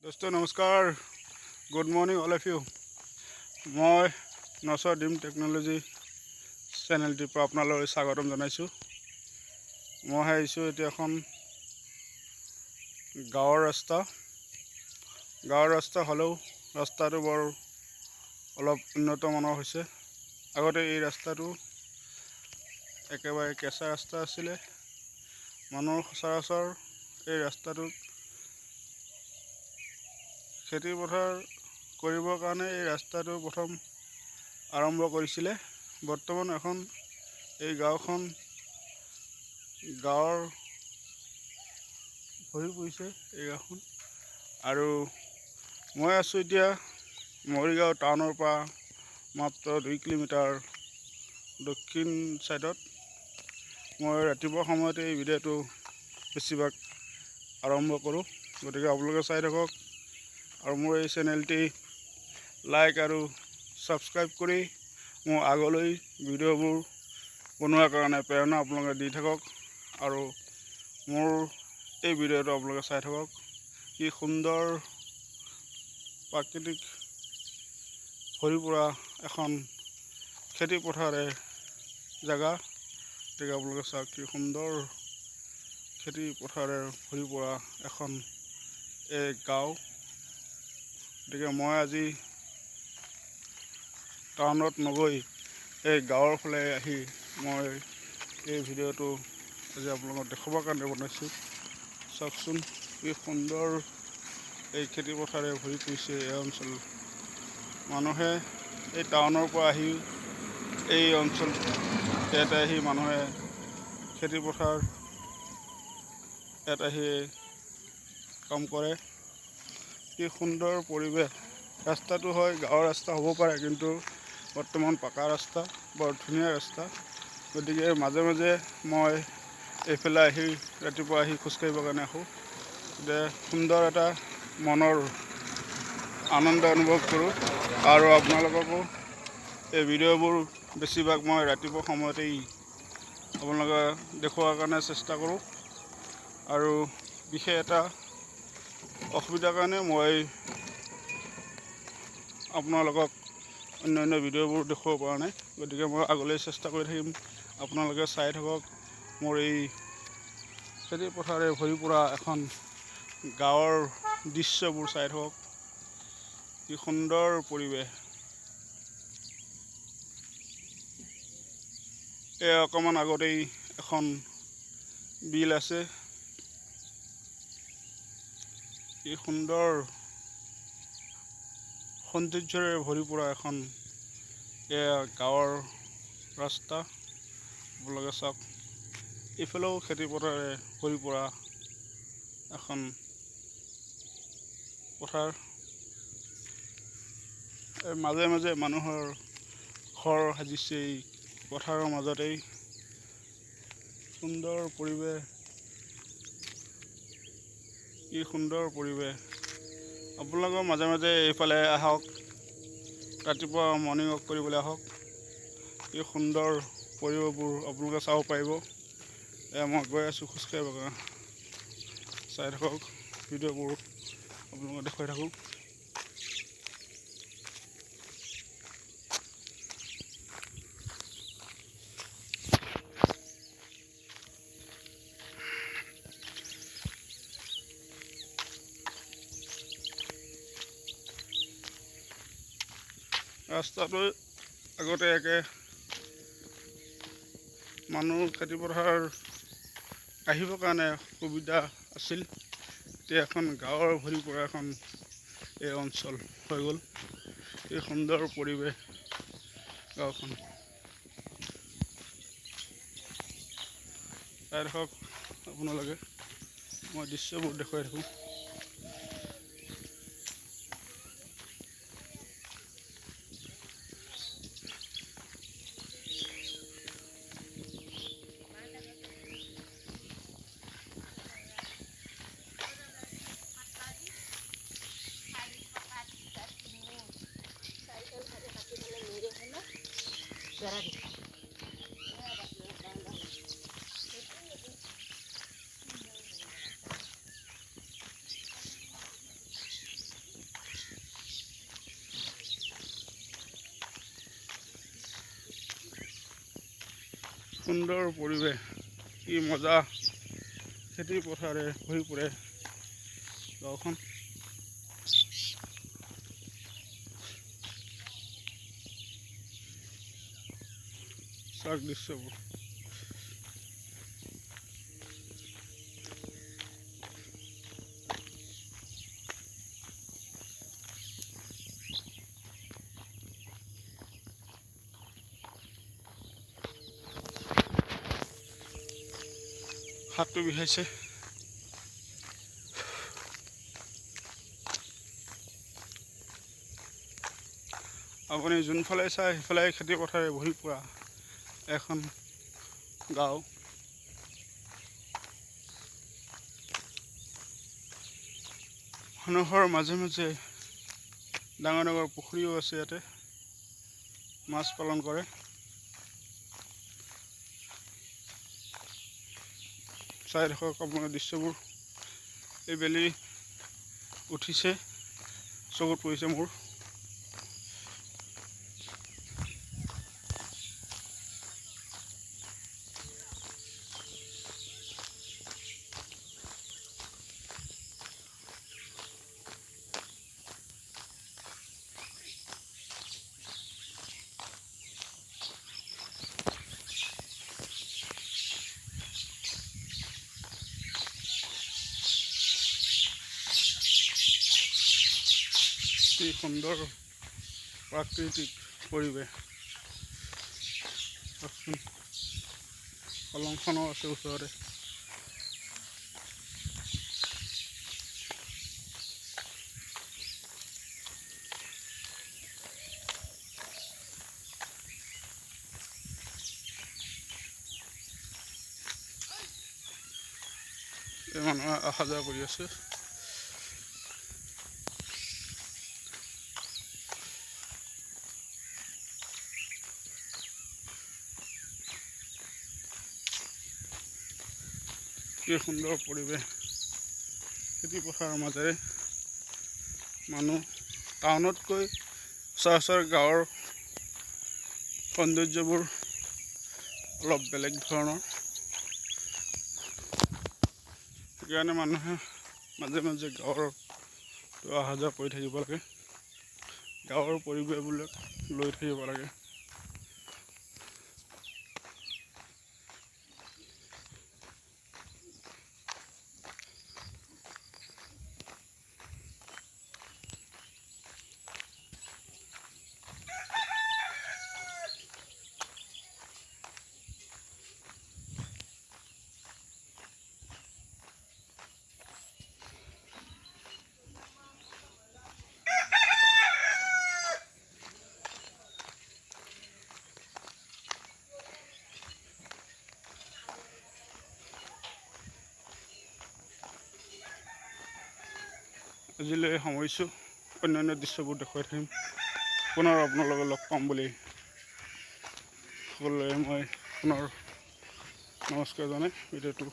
दोस्तों नमस्कार, good morning all of you. मैं नशा डिम टेक्नोलॉजी चैनलটিৰ পৰা আপোনালৈ স্বাগতম জনাইছোঁ। মই আহিছোঁ এতিয়া এখন গাঁৱৰ ৰাস্তা হ'লেও ৰাস্তাটো বৰ অলপ উন্নত মানৰ হৈছে। আগতে এই ৰাস্তাটো একেবাৰে কেঁচা ৰাস্তা আছিলে। মানুহৰ সচৰাচৰ এই ৰাস্তাটোত খেতি পথাৰ কৰিবৰ কাৰণে এই ৰাস্তাটো প্ৰথম আৰম্ভ কৰিছিলে। বৰ্তমান এখন এই গাঁওখন গাঁৱৰ ভৰি পৰিছে এই গাঁওখন। আৰু মই আছোঁ এতিয়া মৰিগাঁও টাউনৰ পৰা মাত্ৰ 2 কিলোমিটাৰ দক্ষিণ ছাইডত। মই ৰাতিপুৱা সময়তে এই ভিডিঅ'টো বেছিভাগ আৰম্ভ কৰোঁ, গতিকে আপোনালোকে চাই থাকক আৰু মোৰ এই চেনেলটি লাইক আৰু ছাবস্ক্ৰাইব কৰি মোৰ আগলৈ ভিডিঅ'বোৰ বনোৱাৰ কাৰণে প্ৰেৰণা আপোনালোকে দি থাকক। আৰু মোৰ এই ভিডিঅ'টো আপোনালোকে চাই থাকক। কি সুন্দৰ প্ৰাকৃতিক ভৰি পৰা এখন খেতি পথাৰে জেগা। গতিকে আপোনালোকে চাওক কি সুন্দৰ খেতি পথাৰে ভৰি পৰা এখন এই গাঁও। গতিকে মই আজি টাউনত নগৈ এই গাঁৱৰ ফালে আহি মই এই ভিডিঅ'টো আজি আপোনালোকক দেখুৱাবৰ কাৰণে বনাইছোঁ। চাওকচোন কি সুন্দৰ এই খেতি পথাৰে ভৰি পৰিছে এই অঞ্চল। মানুহে এই টাউনৰ পৰা আহি এই অঞ্চল ইয়াতে আহি মানুহে খেতি পথাৰ ইয়াত আহি কাম কৰে। কি সুন্দৰ পৰিৱেশ। ৰাস্তাটো হয় গাঁৱৰ ৰাস্তা হ'ব পাৰে, কিন্তু বৰ্তমান পাকা ৰাস্তা, বৰ ধুনীয়া ৰাস্তা। গতিকে মাজে মাজে মই এইফালে আহি ৰাতিপুৱা আহি খোজকাঢ়িবৰ কাৰণে আহোঁ। যে সুন্দৰ এটা মনৰ আনন্দ অনুভৱ কৰোঁ। আৰু আপোনালোককো এই ভিডিঅ'বোৰ বেছিভাগ মই ৰাতিপুৱা সময়তেই আপোনালোকে দেখুওৱাৰ কাৰণে চেষ্টা কৰোঁ। আৰু বিশেষ এটা অসুবিধাৰ কাৰণে মই আপোনালোকক অন্যান্য ভিডিঅ'বোৰ দেখুৱাব পৰা নাই। গতিকে মই আগলৈ চেষ্টা কৰি থাকিম। আপোনালোকে চাই থাকক মোৰ এই খেতি পথাৰে ভৰি পৰা এখন গাঁৱৰ দৃশ্যবোৰ চাই থাকক। কি সুন্দৰ পৰিৱেশ। এই অকণমান আগতেই এখন বিল আছে। কি সুন্দৰ সৌন্দৰ্যৰে ভৰি পৰা এখন এয়া গাঁৱৰ ৰাস্তা। আপোনালোকে চাওক এইফালেও খেতি পথাৰে ভৰি পৰা এখন পথাৰ। মাজে মাজে মানুহৰ ঘৰ সাজিছে এই পথাৰৰ মাজতেই। সুন্দৰ পৰিৱেশ, কি সুন্দৰ পৰিৱেশ। আপোনালোকৰ মাজে মাজে এইফালে আহক, ৰাতিপুৱা মৰ্ণিং ৱাক কৰিবলৈ আহক। কি সুন্দৰ পৰিৱেশবোৰ আপোনালোকে চাব পাৰিব। মই গৈ আছোঁ খোজকাঢ়িবৰ কাৰণে। চাই থাকক ভিডিঅ'বোৰ আপোনালোকে দেখুৱাই থাকোঁ। ৰাস্তাটো আগতে একে মানুহ খেতি পথাৰ আহিবৰ কাৰণে সুবিধা আছিল। এতিয়া এখন গাঁৱৰ ভৰি পৰা এখন এই অঞ্চল হৈ গ'ল। এই সুন্দৰ পৰিৱেশ গাঁওখন। চাই থাকক আপোনালোকে, মই দৃশ্যবোৰ দেখুৱাই থাকোঁ। সুন্দৰ পৰিৱেশ, কি মজা। খেতি পথাৰে ভৰি পৰে গাঁওখন। চাওক দৃশ্যবোৰ। হাতটো বিষাইছে। আপুনি যোনফালে চাই সেইফালে খেতি পথাৰে ভৰি পৰা এখন গাঁও। মানুহৰ মাজে মাজে ডাঙৰ ডাঙৰ পুখুৰীও আছে, ইয়াতে মাছ পালন কৰে। চাই দেখক আপোনাৰ দৃশ্যবোৰ। এই বেলি উঠিছে, চকুত পৰিছে মোৰ। কি সুন্দৰ প্ৰাকৃতিক পৰিৱেশ। কলংখনো আছে ওচৰতে। এই মানুহে অহা যোৱা কৰি আছে। কি সুন্দৰ পৰিৱেশ, খেতি পথাৰৰ মাজেৰে মানুহ। টাউনতকৈ সচৰাচৰ গাঁৱৰ সৌন্দৰ্যবোৰ অলপ বেলেগ ধৰণৰ। সেইকাৰণে মানুহে মাজে মাজে গাঁৱৰ অহা যোৱা কৰি থাকিব লাগে, গাঁৱৰ পৰিৱেশবিলাক লৈ থাকিব লাগে। আজিলৈ সামৰিছোঁ, অন্যান্য দৃশ্যবোৰ দেখুৱাই থাকিম। পুনৰ আপোনালোকক লগ পাম বুলি সকলোৱে মই পুনৰ নমস্কাৰ জনাই ভিডিঅ'টো